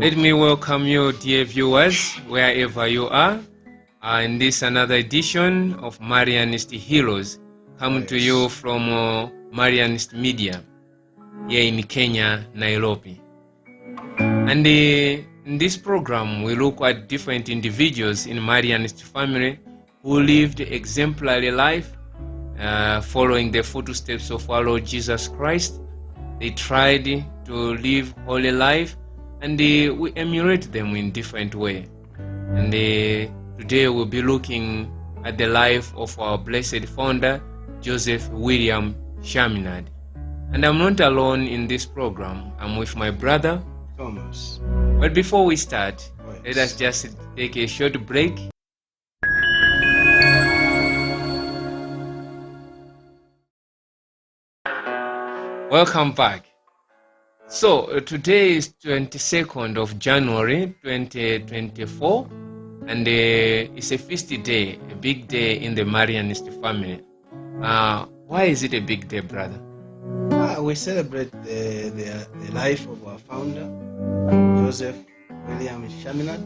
Let me welcome you, dear viewers, wherever you are, in this another edition of Marianist Heroes, come to you from Marianist Media, here in Kenya, Nairobi. And in this program, we look at different individuals in Marianist family who lived exemplary life, following the footsteps of our Lord Jesus Christ. They tried to live holy life, and we emulate them in different way. And today we'll be looking at the life of our blessed founder, Joseph William Chaminade. And I'm not alone in this program. I'm with my brother, Thomas. But before we start, let us just take a short break. Welcome back. So today is 22nd of January 2024, and it's a feast day, a big day in the Marianist family. Why is it a big day, brother? We celebrate the life of our founder, Joseph William Chaminade,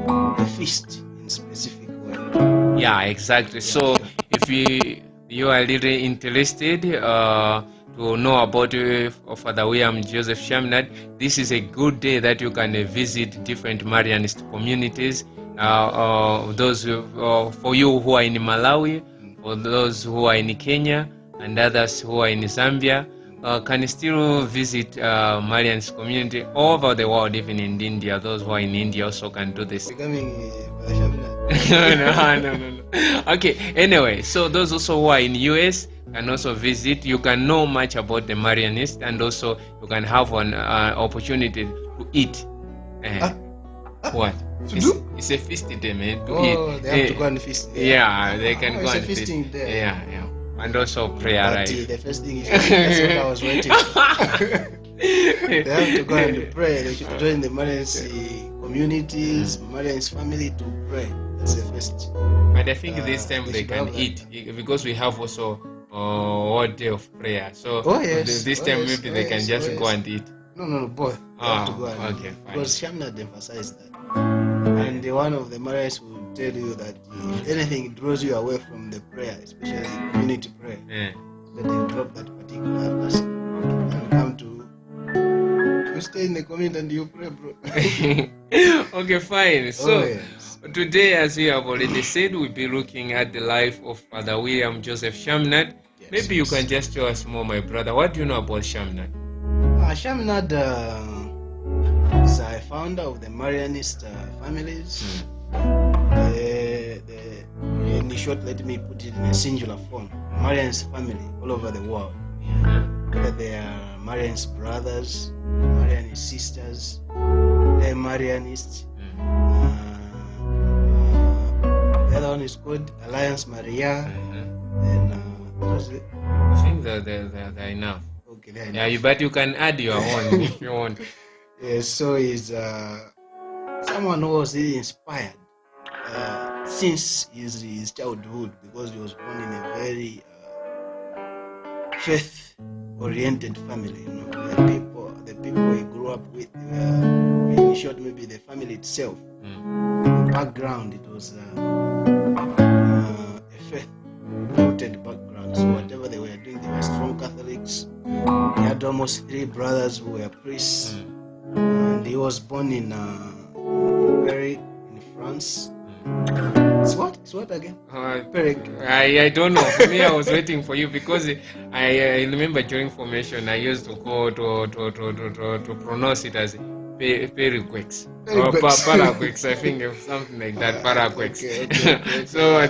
a feast in specific way. Yeah, exactly. So if you are really interested to know about Father William Joseph Chaminade, this is a good day that you can visit different Marianist communities. Those for you who are in Malawi, for those who are in Kenya, and others who are in Zambia, can still visit Marianist community all over the world, even in India. Those who are in India also can do this. Becoming Chaminade. No. Okay, anyway, so those also who are in US can also visit. You can know much about the Marianist, and also you can have an opportunity to eat. What? It's a feast day, man. To eat. They have to go and feast. Yeah, they can go and feast. Day. Yeah. And also prayer, right? The first thing is that's what I was waiting for. They have to go and pray. They should join the Marianist communities, Marianist family to pray. That's the first. But I think this time they can eat, because we have also one day of prayer. So this time maybe they can just go and eat. No, both. They have to go and eat. Because Chaminade emphasized that. And one of the Marianists will tell you that if anything draws you away from the prayer, especially community prayer, that you drop that particular person and come to you stay in the community and you pray, bro. Okay, fine. So today, as we have already said, we'll be looking at the life of Father William Joseph Chaminade. Maybe you can just tell us more, my brother. What do you know about Chaminade? Chaminade is a founder of the Marianist families. In short, let me put it in a singular form. Marianist family all over the world. Whether they are Marianist brothers, Marianist sisters, they're Marianists. The other one is called Alliance Maria. Then what was it? I think they're enough. Okay, they're enough. Yeah, but you can add your own if you want. Yes, so he's someone who was really inspired since his childhood, because he was born in a very faith-oriented family. You know, the people he grew up with, in short, maybe the family itself, the background, it was a faith-rooted background. So whatever they were doing, they were strong Catholics. He had almost 3 brothers who were priests. And he was born in Paris, in France. It's what again? I don't know. For me, I was waiting for you because I remember during formation I used to go to pronounce it as Periquex or Paraquex. I think something like that. Paraquex. Okay. So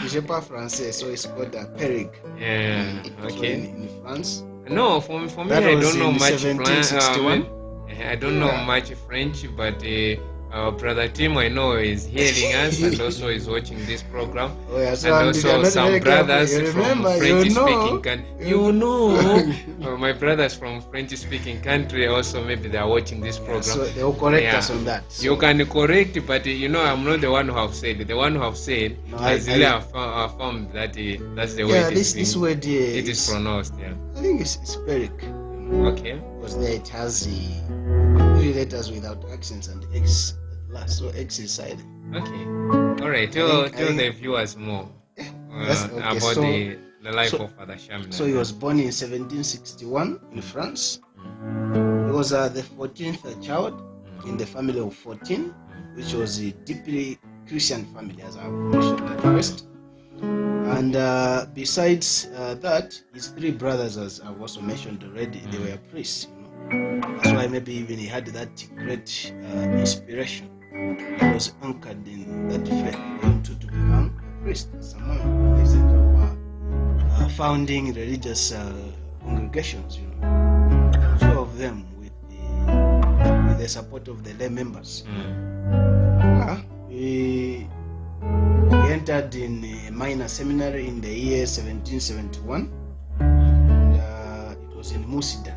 je parle français, so it's called Peric. Yeah. Okay. In France. No, for me, That I don't know much French. I don't know much French, but Brother Tim, I know, is hearing us and also is watching this program. So and also some brothers from French-speaking country. You know, my brothers from French-speaking country also, maybe they are watching this program. So they will correct us on that. So. You can correct, but I'm not the one who have said it. The one who have said has really affirmed that that's the way this word it is pronounced. Yeah. I think it's Peric. Okay. Because there it has the three letters without accents and X at last. So X is silent. Okay. All right. Tell the viewers more about the life of Father Shamna. So he was born in 1761 in France. He was the 14th child in the family of 14, which was a deeply Christian family, as I mentioned at first. And besides that, his three brothers, as I've also mentioned already, they were priests. That's why maybe even he had that great inspiration. He was anchored in that faith for him to become a priest, someone instead of founding religious congregations. Two of them with the support of the lay members. He entered in a minor seminary in the year 1771. And, it was in Musida.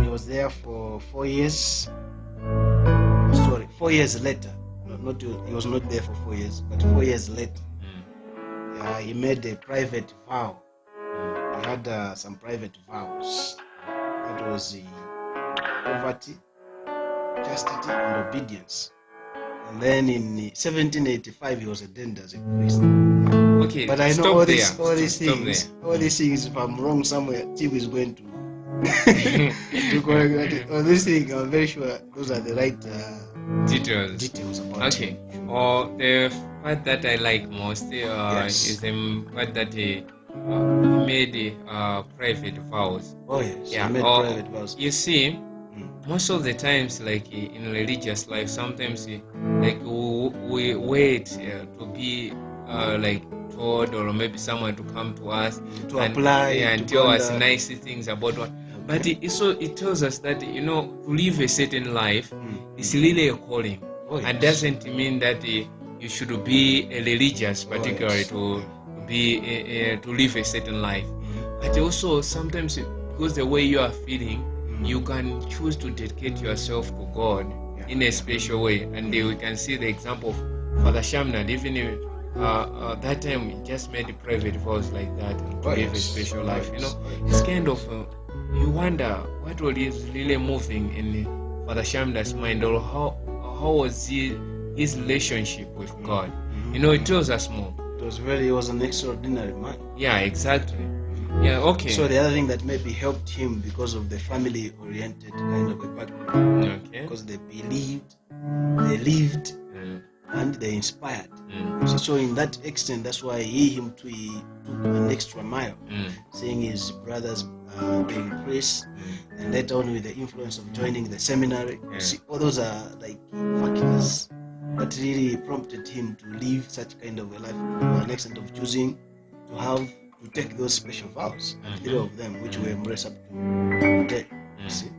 He was there for 4 years. 4 years later. He was not there for 4 years, but 4 years later, he made a private vow. He had some private vows. That was poverty, chastity, and obedience. And then in 1785, he was ordained as a priest. Okay, but I know all these things. All these things. If I'm wrong somewhere, Tim is going to correct all these things. I'm very sure those are the right details about. Okay. Or the part that I like most is the part that he made private vows. Oh yes. Yeah. He made private vows. You see. Most of the times, like in religious life, sometimes like we wait to be like told, or maybe someone to come to us to apply and tell us nice things about what. But it tells us that to live a certain life is really a calling, and doesn't mean that you should be a religious, particularly to live a certain life. But also sometimes because the way you are feeling, you can choose to dedicate yourself to God in a special way. And we can see the example of Father Shamnad. Even that time, he just made private vows like that to live a special life. It's kind of, you wonder what is really moving in Father Shamnad's mind, or how was his relationship with God. It tells us more. He was an extraordinary man. Yeah, exactly. Yeah, okay. So the other thing that maybe helped him because of the family-oriented kind of a background, because they believed, they lived, and they inspired. So in that extent, that's why he took an extra mile, seeing his brothers being priests, and later on with the influence of joining the seminary. See, all those are like factors that really prompted him to live such kind of a life, to an extent of choosing to take those special vows, three of them, which we embrace up to today. See?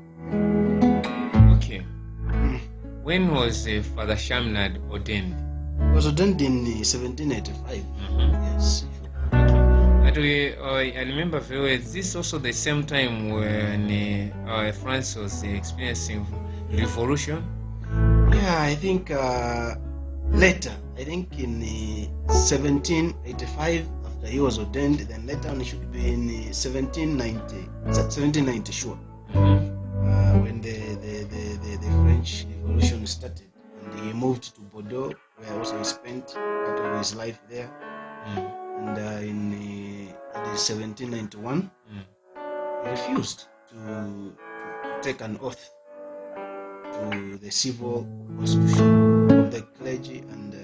Okay. When was Father Shamnad ordained? He was ordained in 1785. Yes. But I remember very well, this is also the same time when France was experiencing revolution. Yeah, I think later. I think in 1785. He was ordained, then later on it should be in 1790 sure, when the French Revolution started, and he moved to Bordeaux, where also he spent part of his life there. And in 1791, he refused to take an oath to the civil constitution of the clergy, and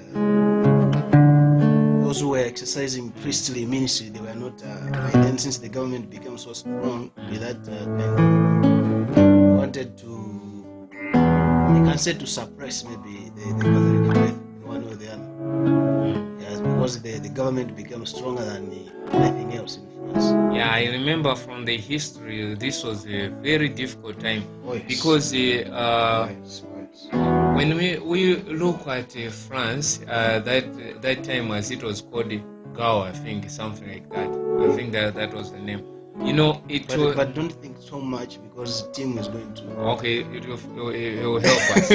those who were exercising priestly ministry, they were not, by then, since the government became so strong with that wanted to, you can say, to suppress maybe the Catholic faith, one or the other. Yes, because the government became stronger than anything else in France. Yeah, I remember from the history, this was a very difficult time, because when we look at France, that time, as it was called Gao, I think, something like that. I think that was the name. But don't think so much, because Tim is going to. Okay, it will help us.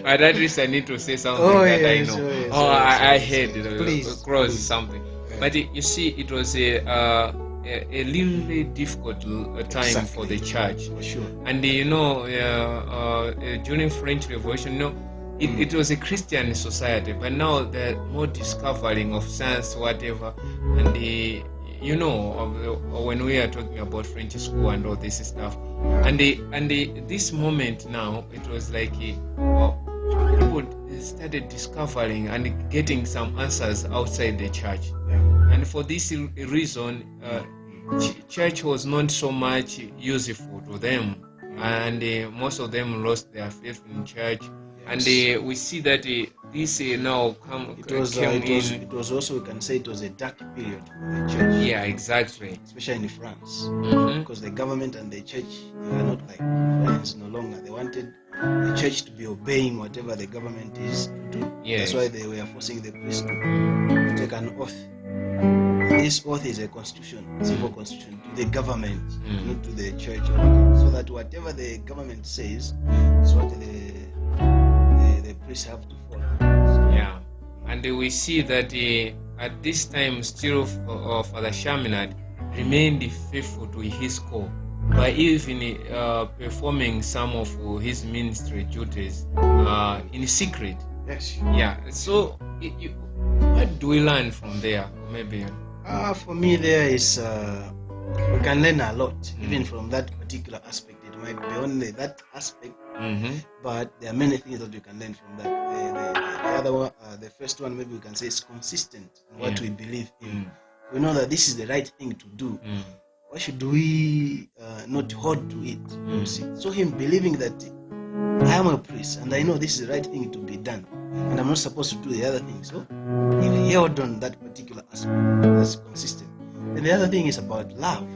But at least I need to say something that I know. I heard please, across something. But you see, it was a a really difficult time for the church. For sure. And during French Revolution, it was a Christian society, but now they're more discovering of science, whatever. And when we are talking about French school and all this stuff, and this moment now, it was like people started discovering and getting some answers outside the church. And for this reason, church was not so much useful to them, and most of them lost their faith in church. And we see that this now it was also, we can say, it was a dark period for the church. Yeah, exactly. Especially in France, because the government and the church, they were not like friends no longer. They wanted the church to be obeying whatever the government is to do. Yes. That's why they were forcing the priests to take an oath. This oath is a constitution, civil constitution, to the government, not to the church, so that whatever the government says is what the priests have to follow. Yeah, and we see that at this time still Father Chaminade remained faithful to his call by even performing some of his ministry duties in secret. Yes. Yeah. So, what do we learn from there? Maybe. For me, there is we can learn a lot, even from that particular aspect. It might be only that aspect, but there are many things that you can learn from that. The other one, the first one, maybe we can say, is consistent in what we believe in. We know that this is the right thing to do. Why should we not hold to it? You see? So him believing that I am a priest and I know this is the right thing to be done, and I'm not supposed to do the other thing. So he held on that particular aspect. That's consistent. And the other thing is about love.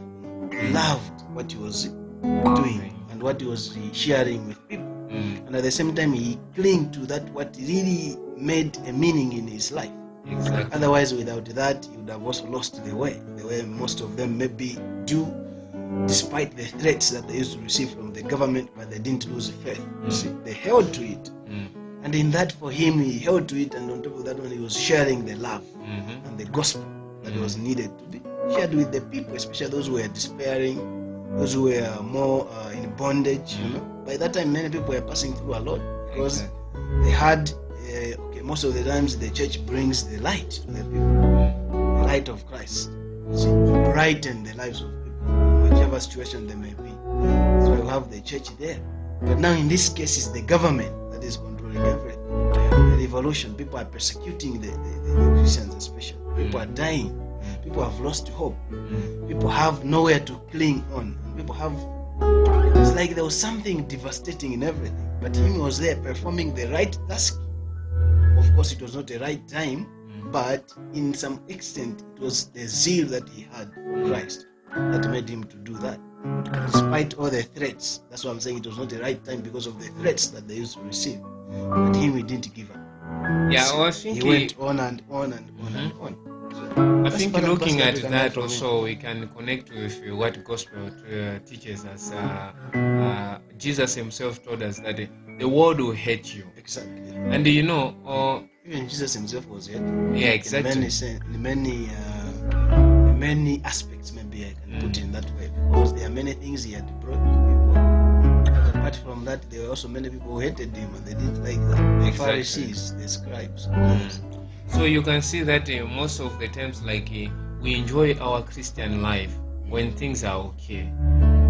He loved what he was doing and what he was sharing with people. And at the same time, he clung to that, what really made a meaning in his life. Exactly. Otherwise, without that, he would have also lost the way most of them maybe do, despite the threats that they used to receive from the government, but they didn't lose faith. You see, they held to it. And in that, for him, he held to it, and on top of that one, he was sharing the love and the gospel that was needed to be shared with the people, especially those who were despairing, those who were more in bondage. By that time, many people were passing through a lot because they had, most of the times, the church brings the light to the people, the light of Christ, to brighten the lives of people, whichever situation they may be. So we have the church there. But now, in this case, it's the government that is controlling everything. The revolution, people are persecuting the Christians, especially. People are dying. People have lost hope. People have nowhere to cling on. It's like there was something devastating in everything. But him was there performing the right task. Of course, it was not the right time, but in some extent, it was the zeal that he had for Christ that made him to do that. Despite all the threats, that's why I'm saying it was not the right time, because of the threats that they used to receive. But him, he didn't give up. Yeah, well, I think he went on and on and on and on. I think looking at that also, we can connect with what gospel teaches us. Jesus himself told us that the world will hate you. Exactly. And even Jesus himself was hated. Yeah, exactly. In many aspects, maybe I can put it in that way, because there are many things he had brought to people. But apart from that, there were also many people who hated him, and they didn't like that. The Pharisees, the scribes. So you can see that most of the times, we enjoy our Christian life when things are okay.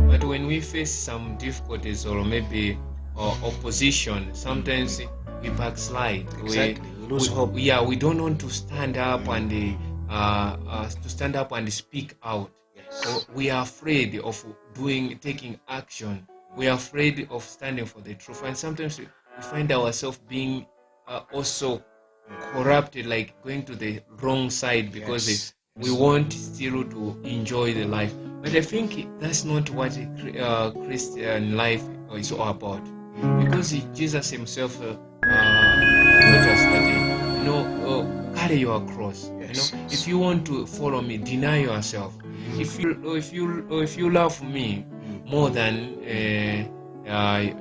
But when we face some difficulties or maybe opposition, sometimes we backslide. Exactly. We lose hope. Yeah, we don't want to stand up and speak out. Yes. So we are afraid of taking action. We are afraid of standing for the truth. And sometimes we find ourselves being also corrupted, like going to the wrong side, because we want still to enjoy the life. But I think that's not what Christian life is all about, because Jesus himself taught us that carry your cross. If you want to follow me, deny yourself. If you love me more than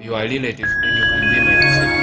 your relatives, then you can be my disciple.